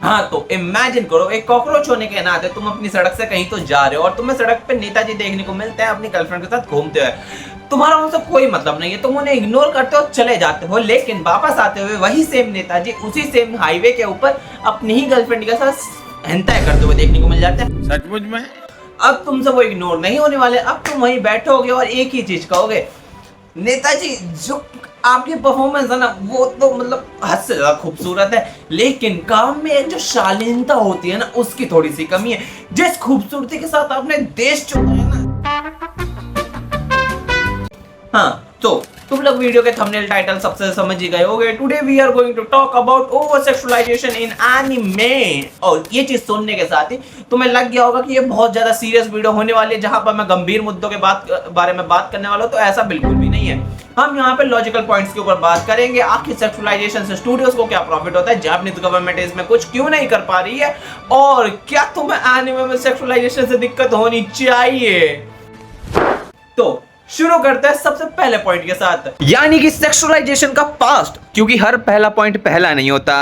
हाँ, तो इमेजिन करो एक कॉकरोच होने के नाते तुम अपनी सड़क से कहीं तो जा रहे हो और तुम्हें सड़क पे नेताजी देखने को मिलते हैं अपनी गर्लफ्रेंड के साथ घूमते हुए। तुम्हारा उनसे कोई मतलब नहीं है, तुम उन्हें इग्नोर करते हो, चले जाते हो, लेकिन वापस आते हुए वही सेम नेताजी उसी सेम हाईवे के ऊपर अपनी ही गर्लफ्रेंड के साथ हेंटाई करते हुए देखने को मिल जाते हैं। सचमुच में अब तुमसे वो इग्नोर नहीं होने वाले, अब तुम वहीं बैठोगे और एक ही चीज कहोगे, नेताजी जो आपकी परफॉर्मेंस है ना वो तो मतलब हद से ज्यादा खूबसूरत है, लेकिन काम में एक जो शालीनता होती है ना उसकी थोड़ी सी कमी है। जिस खूबसूरती के साथ आपने देश चुना है ना। हाँ, तो तुम लोग वीडियो के थंबनेल टाइटल सबसे समझ ही गए होंगे। Today we are going to talk about over sexualization in anime. और ये चीज सुनने के साथ ही तुम्हें लग गया होगा कि ये बहुत ज्यादा सीरियस वीडियो होने वाली है जहां पर मैं गंभीर मुद्दों के बारे में बात करने वाला हूं। तो ऐसा बिल्कुल भी नहीं है। हम यहाँ पे लॉजिकल पॉइंट्स के ऊपर बात करेंगे। आखिर सेक्सुअलाइजेशन से स्टूडियोज को क्या प्रॉफिट होता है, जापानीज गवर्नमेंट इसमें कुछ क्यों नहीं कर पा रही है, और क्या तुम्हें एनिमे में सेक्सुअलाइजेशन से दिक्कत होनी चाहिए। तो शुरू करते हैं सबसे पहले पॉइंट के साथ, यानी कि सेक्सुअलाइजेशन का पास्ट। क्योंकि हर पहला पॉइंट पहला नहीं होता,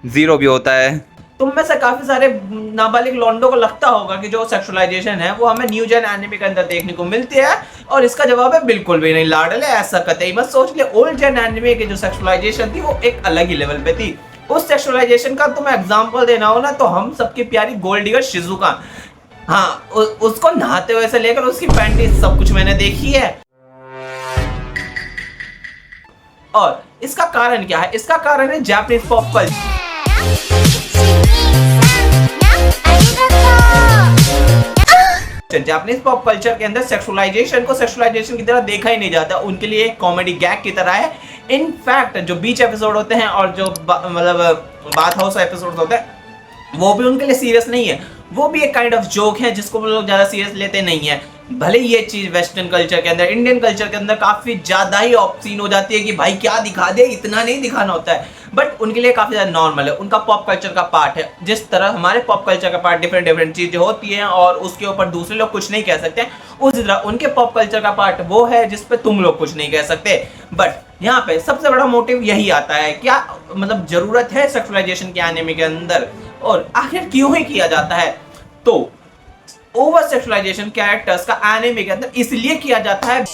जीरो भी होता है। तुम में से काफी सारे नाबालिग लॉन्डो को लगता होगा कि जो सेक्सुअलाइजेशन है वो हमें न्यू जेन एनिमे के अंदर देखने को मिलती है, और इसका जवाब है बिल्कुल भी नहीं लाडले, ऐसा कतई मत सोच ले। ओल्ड जेन एनिमे की जो सेक्सुअलाइजेशन थी वो एक अलग ही लेवल पे थी। उस सेक्सुअलाइजेशन का तुम्हें एग्जांपल देना हो ना तो हम सबकी प्यारी गोल्ड डिगर शिजुका, हाँ, उसको नहाते हुए से लेकर उसकी पैंटी सब कुछ मैंने देखी है। और इसका कारण क्या है? इसका कारण है Japanese pop culture. Japanese pop culture के अंदर सेक्सुअलाइजेशन को सेक्सुअलाइजेशन की तरह देखा ही नहीं जाता, उनके लिए एक कॉमेडी गैग की तरह है। इनफैक्ट जो बीच एपिसोड होते हैं और जो मतलब बाथ हाउस एपिसोड होते हैं वो भी उनके लिए सीरियस नहीं है, वो भी एक काइंड ऑफ जोक है जिसको वो लोग ज्यादा सीरियस लेते नहीं है। भले ये चीज वेस्टर्न कल्चर के अंदर, इंडियन कल्चर के अंदर काफी ज्यादा ही ऑब्सीन हो जाती है कि भाई क्या दिखा दे, इतना नहीं दिखाना होता है, बट उनके लिए काफी ज्यादा नॉर्मल है, उनका पॉप कल्चर का पार्ट है। जिस तरह हमारे पॉप कल्चर का पार्ट डिफरेंट चीजें होती हैं और उसके ऊपर दूसरे लोग कुछ नहीं कह सकते, उसी तरह उनके पॉप कल्चर का पार्ट वो है जिसपे तुम लोग कुछ नहीं कह सकते। बट यहाँ पे सबसे बड़ा मोटिव यही आता है, क्या मतलब जरूरत है सेक्सुअलाइजेशन के एनिमे के अंदर, और आखिर क्यों ही किया जाता है। तो ओवर सेक्सुअलाइजेशन कैरेक्टर्स का एनिमे के अंदर इसलिए किया जाता है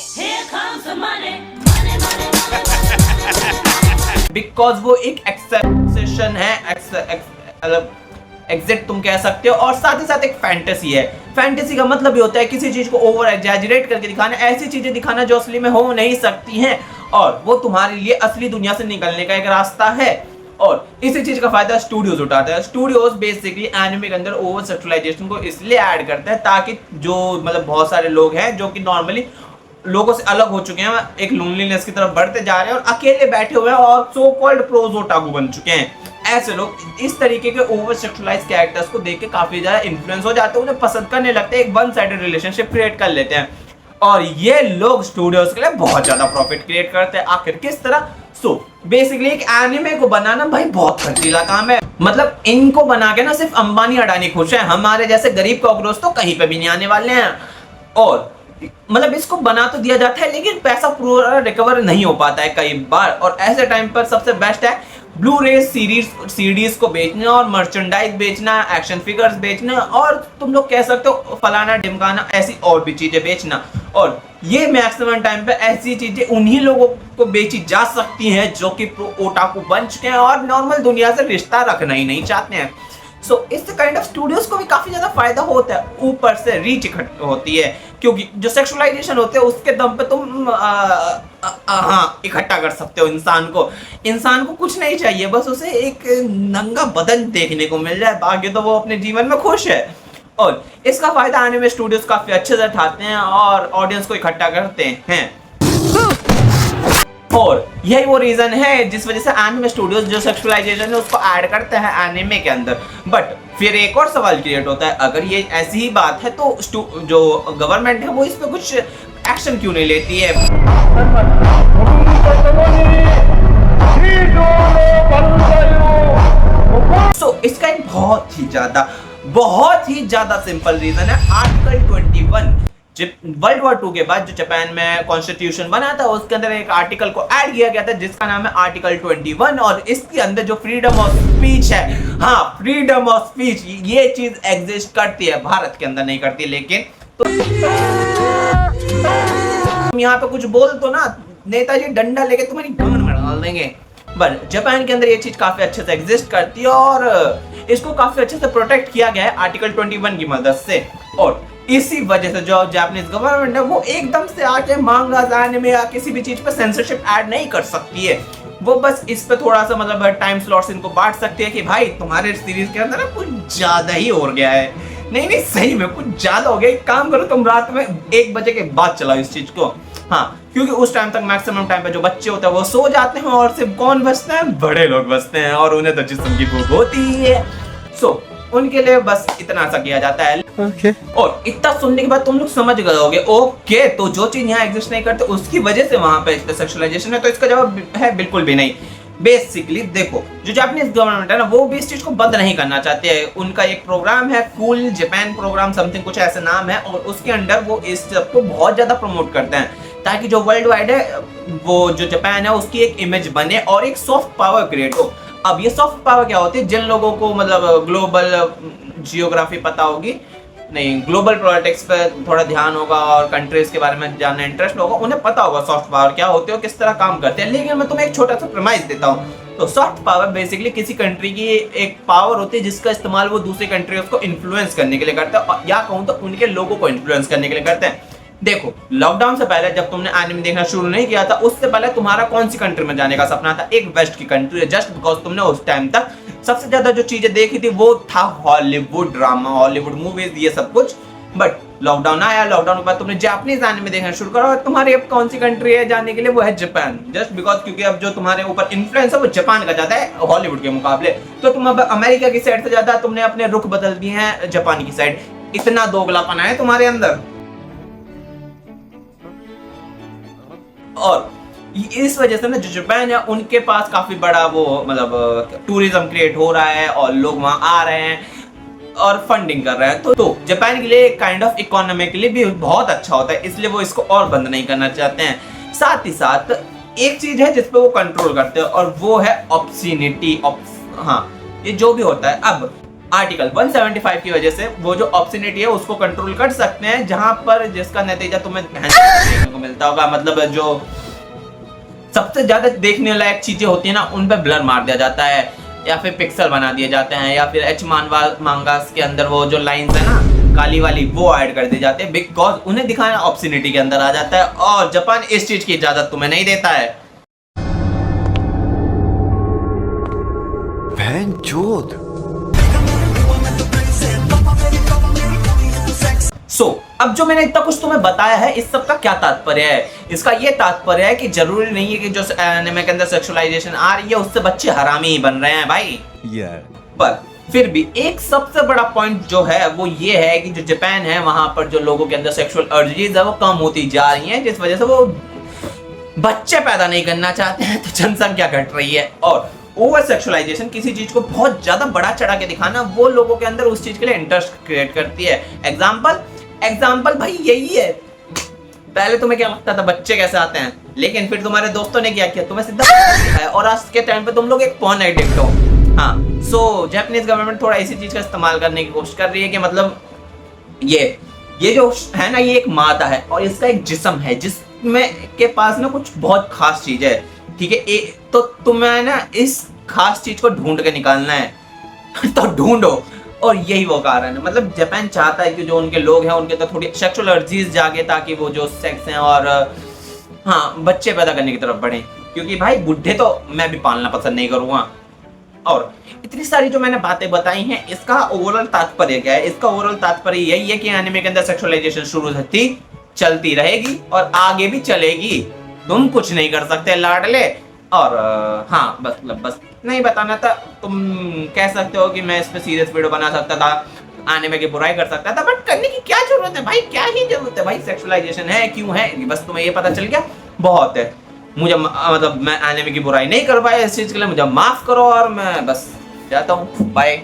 बिकॉज वो एक एक्सेप्शन है, एग्जैक्ट तुम कह सकते हो, और साथ ही साथ एक फैंटेसी है। फैंटेसी का मतलब भी होता है किसी चीज को ओवर एग्जैजरेट करके दिखाना, ऐसी चीजें दिखाना जो असली में हो नहीं सकती हैं, और वो तुम्हारे लिए असली दुनिया से निकलने का एक रास्ता है। और इसी चीज का फायदा स्टूडियोज उठाते हैं। स्टूडियोज बेसिकली एनिमे के अंदर ओवर सेक्सुअलाइजेशन को इसलिए ऐड करते हैं ताकि जो मतलब बहुत सारे लोग हैं जो कि नॉर्मली लोगों से अलग हो चुके हैं, एक लोनलीनेस की तरफ बढ़ते जा रहे हैं और अकेले बैठे हुए हैं और सो कॉल्ड प्रोज ओटाकू बन चुके हैं, ऐसे लोग इस तरीके के ओवर सेक्सुअलाइज कैरेक्टर्स को देख के काफी ज्यादा इन्फ्लुएंस हो जाते हैं, उन्हें पसंद करने लगते हैं, एक वन साइडेड रिलेशनशिप क्रिएट कर लेते हैं, और ये लोग स्टूडियोज के लिए बहुत ज्यादा प्रॉफिट क्रिएट करते हैं। आखिर किस तरह? सो बेसिकली एक एनिमे को बनाना भाई बहुत खर्चीला काम है। मतलब इनको बना के ना सिर्फ अंबानी अडानी खुश है, हमारे जैसे गरीब कॉकरोच तो कहीं पे भी नहीं आने वाले हैं। और मतलब इसको बना तो दिया जाता है लेकिन पैसा पूरा रिकवर नहीं हो पाता है कई बार, और ऐसे टाइम पर सबसे बेस्ट है ब्लू रे सीरीज को बेचना और मर्चेंडाइज बेचना, एक्शन फिगर्स बेचना, और तुम लोग कह सकते हो फलाना ढिमकाना, ऐसी और भी चीजें बेचना। और ये मैक्सिमम टाइम पे ऐसी चीजें उन्हीं लोगों को बेची जा सकती हैं जो कि ओटाकू बन चुके हैं और नॉर्मल दुनिया से रिश्ता रखना ही नहीं चाहते हैं। सो इस काइंड ऑफ स्टूडियोज को भी काफी ज्यादा फायदा होता है, ऊपर से रीच इकट्ठी होती है, क्योंकि जो सेक्सुअलाइजेशन होते हैं उसके दम पे तुम हाँ इकट्ठा कर सकते हो इंसान को कुछ नहीं चाहिए, बस उसे एक नंगा बदन देखने को मिल जाए, बाकी तो वो अपने जीवन में खुश है। और इसका फायदा एनिमे स्टूडियोज काफी अच्छे से उठाते हैं और ऑडियंस को इकट्ठा करते हैं, और यही वो रीजन है जिस वजह से एनिमे स्टूडियोज जो सेक्सुअलाइजेशन है उसको ऐड करते हैं एनिमे के अंदर। बट फिर एक और सवाल क्रिएट होता है, अगर ये ऐसी ही बात है तो जो गवर्नमेंट है वो इस पे कुछ एक्शन क्यों नहीं लेती है? सो इसका एक बहुत ही ज्यादा सिंपल रीजन है आर्टिकल 21, वर्ल्ड वॉर 2 के बाद जो जापान में कॉन्स्टिट्यूशन बना था उसके अंदर एक आर्टिकल को ऐड किया गया था जिसका नाम है आर्टिकल 21 और इसके अंदर जो फ्रीडम ऑफ स्पीच है, हाँ फ्रीडम ऑफ स्पीच, ये चीज एग्जिस्ट करती है, भारत के अंदर नहीं करती। लेकिन तो यहाँ पे कुछ बोल तो ना नेताजी डंडा लेके तुम्हारी गांड में डाल देंगे। बट जापान के अंदर ये चीज काफी अच्छे से एग्जिस्ट करती है और इसको काफी अच्छे से प्रोटेक्ट किया गया है आर्टिकल 21 की मदद से। और इसी वजह से जो जापानीज गवर्नमेंट है वो एकदम से आके मांगा जाने में या किसी भी चीज पे सेंसरशिप ऐड नहीं कर सकती है। वो बस इस पे थोड़ा सा मतलब टाइम स्लॉट्स इनको बांट सकती है कि भाई तुम्हारे सीरीज के अंदर कुछ ज्यादा ही हो गया है, नहीं सही में कुछ ज्यादा हो गया, एक काम करो तुम रात में 1 बजे के बाद चलाओ इस चीज को। हाँ, क्योंकि उस टाइम तक मैक्सिमम टाइम पे जो बच्चे होते हैं वो सो जाते हैं और सिर्फ कौन बचते हैं, बड़े लोग बचते हैं और उन्हें तो जिस्म की भूख होती ही है। सो उनके लिए बस इतना सा किया जाता है। Okay. और इतना सुनने के बाद तुम लोग समझ गए होगे ओके, तो जो चीज यहाँ एग्जिस्ट नहीं करते उसकी वजह से वहां पे सेक्सुअलाइजेशन है। तो इसका जवाब है बिल्कुल भी नहीं। बेसिकली देखो, जो जापानीज गवर्नमेंट है ना वो भी इस चीज को बंद नहीं करना चाहते हैं। उनका एक प्रोग्राम है कूल जापान प्रोग्राम, समथिंग कुछ ऐसा नाम है, और उसके अंडर वो इस सब को बहुत ज्यादा प्रमोट करते हैं ताकि जो वर्ल्ड वाइड है वो जो जापान है उसकी एक इमेज बने और एक सॉफ्ट पावर क्रिएट हो। अब ये सॉफ्ट पावर क्या होती है, जिन लोगों को मतलब ग्लोबल जियोग्राफी पता होगी, नहीं ग्लोबल पॉलिटिक्स पे थोड़ा ध्यान होगा और कंट्रीज के बारे में जानने इंटरेस्ट होगा, उन्हें पता होगा सॉफ्ट पावर क्या होती है और किस तरह काम करते हैं। लेकिन मैं तुम्हें एक छोटा सा प्रमाइस देता हूँ। तो सॉफ्ट पावर बेसिकली किसी कंट्री की एक पावर होती है जिसका इस्तेमाल वो दूसरी कंट्रीज को इन्फ्लुएंस करने के लिए करते हैं, या कहूँ तो उनके लोगों को इन्फ्लुएंस करने के लिए करते हैं। देखो, लॉकडाउन से पहले जब तुमने एनिमे देखना शुरू नहीं किया था उससे पहले तुम्हारा कौन सी कंट्री में जाने का सपना था? एक वेस्ट की कंट्री, जस्ट बिकॉज तुमने उस टाइम तक सबसे ज्यादा जो चीजें देखी थी वो था हॉलीवुड ड्रामा, हॉलीवुड मूवीज, ये सब कुछ। बट लॉकडाउन आया, लॉकडाउन के बाद तुमने जापानीज एनिमे देखना शुरू करा और तुम्हारी अब कौन सी कंट्री है जाने के लिए? वो है जापान, जस्ट बिकॉज क्योंकि अब जो तुम्हारे ऊपर इन्फ्लुएंस है वो जापान का ज्यादा है हॉलीवुड के मुकाबले। तो तुम अब अमेरिका की साइड से ज्यादा तुमने अपने रुख बदल दिए हैं जापान की साइड। इतना दोगलापन है तुम्हारे अंदर। और इस वजह से ना जो जापान है उनके पास काफी बड़ा वो मतलब टूरिज्म क्रिएट हो रहा है और लोग वहां आ रहे हैं और फंडिंग कर रहे हैं। तो जापान के लिए काइंड ऑफ इकोनॉमिकली भी बहुत अच्छा होता है, इसलिए वो इसको और बंद नहीं करना चाहते हैं। साथ ही साथ एक चीज है जिसपे वो कंट्रोल करते हैं और वो है ऑब्सिनिटी। हाँ, ये जो भी होता है, अब आर्टिकल 175 की वजह से वो जो ऑब्सिनिटी है उसको कंट्रोल कर सकते हैं, जहां पर जिसका नतीजा तुम्हें देखने को मिलता होगा। मतलब जो सबसे ज्यादा देखने लायक चीजें होती है ना उन पे ब्लर मार दिया जाता है या फिर पिक्सल बना दिए जाते हैं, या फिर एच मांगास के अंदर वो जो लाइंस है ना काली वाली वो ऐड कर दी जाते हैं, बिकॉज उन्हें दिखाना ऑब्सिनिटी के अंदर आ जाता है और जापान इस चीज की इजाजत तुम्हें नहीं देता है। बहनचोद। अब जो मैंने इतना कुछ तुम्हें बताया है इस सब का क्या तात्पर्य है? इसका ये तात्पर्य है कि जरूरी नहीं है कि जो एनिमे के अंदर सेक्सुअलाइजेशन आ रही है उससे बच्चे हरामी ही बन रहे हैं भाई। पर फिर भी एक सबसे बड़ा पॉइंट जो है वो ये है कि जो जापान है वहां पर जो लोगों के अंदर सेक्सुअल अर्जीज है वो कम होती जा रही है, जिस वजह से वो बच्चे पैदा नहीं करना चाहते हैं, तो जनसंख्या घट रही है। और ओवर सेक्सुअलाइजेशन, किसी चीज को बहुत ज्यादा बड़ा चढ़ा के दिखाना, वो लोगों के अंदर उस चीज के लिए इंटरेस्ट क्रिएट करती है। एग्जाम्पल भाई यही है। पहले तुम्हें क्या लगता था बच्चे कैसे आते हैं, लेकिन फिर तुम्हारे दोस्तों ने क्या किया, तुम्हें सीधा दिखाया और आज के टाइम पे तुम लोग एक पॉर्न एडिक्ट हो। हाँ, सो जापानीज गवर्नमेंट थोड़ा इसी चीज का इस्तेमाल करने की कोशिश कर रही है कि मतलब ये जो है ना ये एक मादा है और इसका एक जिस्म है जिसमें के पास ना कुछ बहुत खास चीज है, ठीक है? तो तुम्हें ना इस खास चीज को ढूंढ के निकालना है तो ढूंढो। और यही वो कारण है, मतलब जापान चाहता है कि जो उनके लोग हैं उनके तो थोड़ी सेक्सुअल अर्जीज जागे ताकि वो जो सेक्स हैं और हाँ बच्चे पैदा करने की तरफ बढ़े, क्योंकि भाई बुढ़े तो मैं भी पालना पसंद नहीं करूँगा। और इतनी सारी जो मैंने बातें बताई हैं इसका ओवरऑल तात्पर्य क्या है? इसका ओवरऑल तात्पर्य यही है कि एनिमे के अंदर सेक्सुअलाइजेशन शुरू थी, चलती रहेगी और आगे भी चलेगी। तुम कुछ नहीं कर सकते लाडले। और हाँ बस नहीं बताना था। तुम कह सकते हो कि मैं इस पे सीरियस वीडियो बना सकता था, एनिमे की बुराई कर सकता था, बट करने की क्या जरूरत है भाई? क्या ही जरूरत है भाई? सेक्सुअलाइजेशन है, क्यों है, बस तुम्हें ये पता चल गया, बहुत है। मुझे मतलब मैं एनिमे की बुराई नहीं कर पाया, इस चीज के लिए मुझे माफ करो और मैं बस जाता हूँ, बाय।